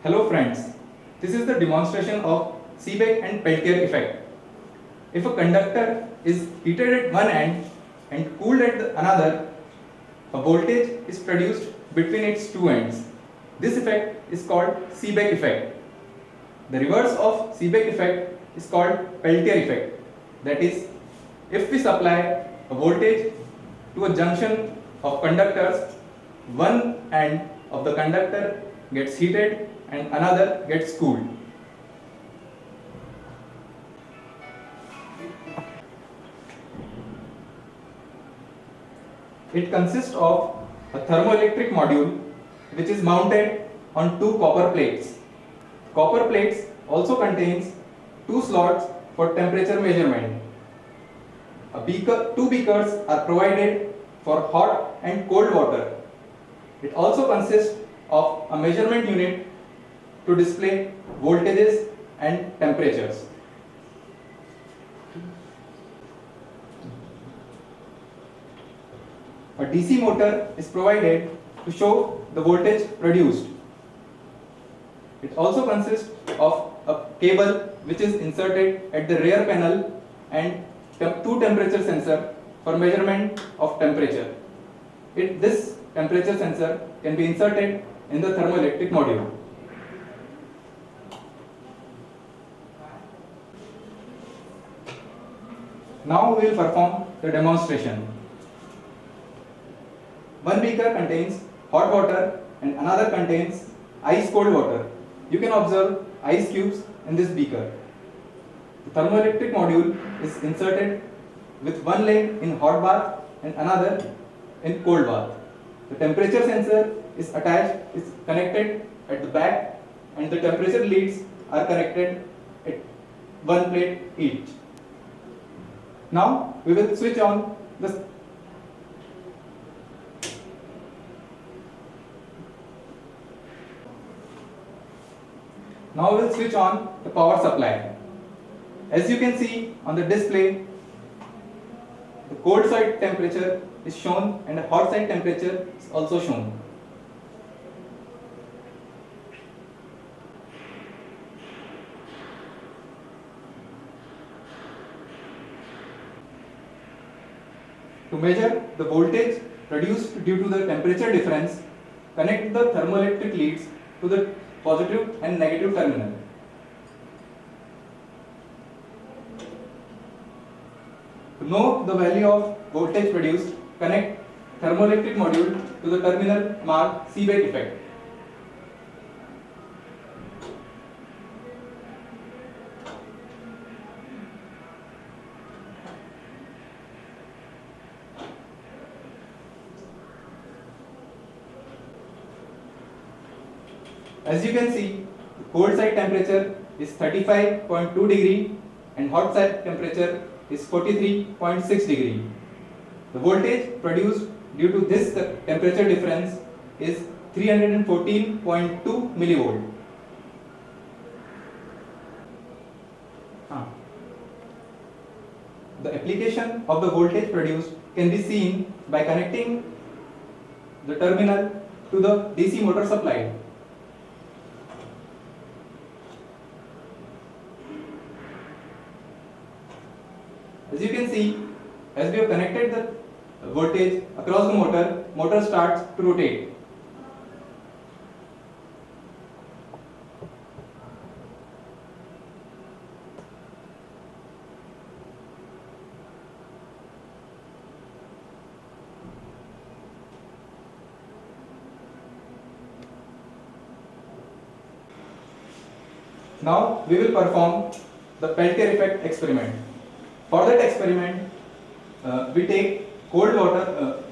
Hello friends, this is the demonstration of Seebeck and Peltier effect. If a conductor is heated at one end and cooled at another, a voltage is produced between its two ends. This effect is called Seebeck effect. The reverse of Seebeck effect is called Peltier effect. That is, if we supply a voltage to a junction of conductors, one end of the conductor gets heated and another gets cooled. It consists of a thermoelectric module which is mounted on two copper plates. Copper plates also contains two slots for temperature measurement. Two beakers are provided for hot and cold water. It also consists of a measurement unit to display voltages and temperatures. A DC motor is provided to show the voltage produced. It also consists of a cable which is inserted at the rear panel and two temperature sensors for measurement of temperature. This temperature sensor can be inserted in the thermoelectric module. Now we will perform the demonstration. One beaker contains hot water and another contains ice cold water. You can observe ice cubes in this beaker. The thermoelectric module is inserted with one leg in hot bath and another in cold bath. The temperature sensor is connected at the back, and the temperature leads are connected at one plate each. Now we will switch on the power supply. As you can see on the display, the cold side temperature is shown and the hot side temperature is also shown. To measure the voltage produced due to the temperature difference, connect the thermoelectric leads to the positive and negative terminal. To know the value of voltage produced, connect thermoelectric module to the terminal marked Seebeck effect. As you can see, the cold side temperature is 35.2 degree and hot side temperature is 43.6 degree. The voltage produced due to this temperature difference is 314.2 millivolt. The application of the voltage produced can be seen by connecting the terminal to the DC motor supply. As you can see, as we have connected the voltage across the motor starts to rotate. Now we will perform the Peltier effect experiment. For that experiment, we take cold water.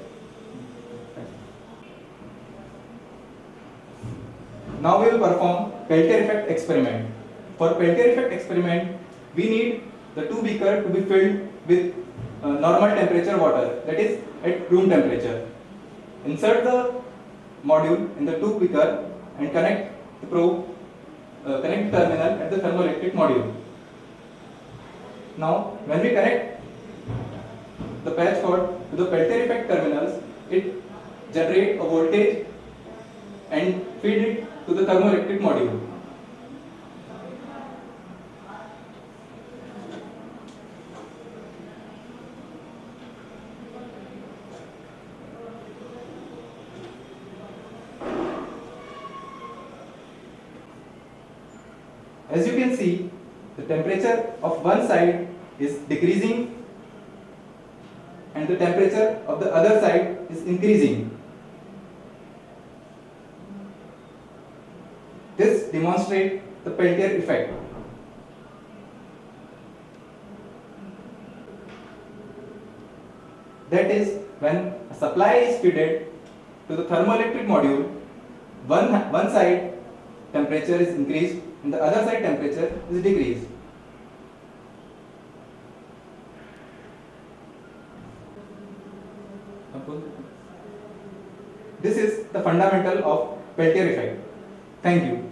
Now we will perform Peltier effect experiment. For Peltier effect experiment, we need the two beaker to be filled with normal temperature water, that is at room temperature. Insert the module in the two beaker and connect the connect the terminal at the thermoelectric module. Now, when we connect the patch cord to the Peltier effect terminals, it generates a voltage and feed it to the thermoelectric module. As you can see, the temperature of one side is decreasing and the temperature of the other side is increasing. This demonstrates the Peltier effect. That is, when a supply is fed to the thermoelectric module, one side temperature is increased and the other side temperature is decreased. This is the fundamental of Peltier effect. Thank you.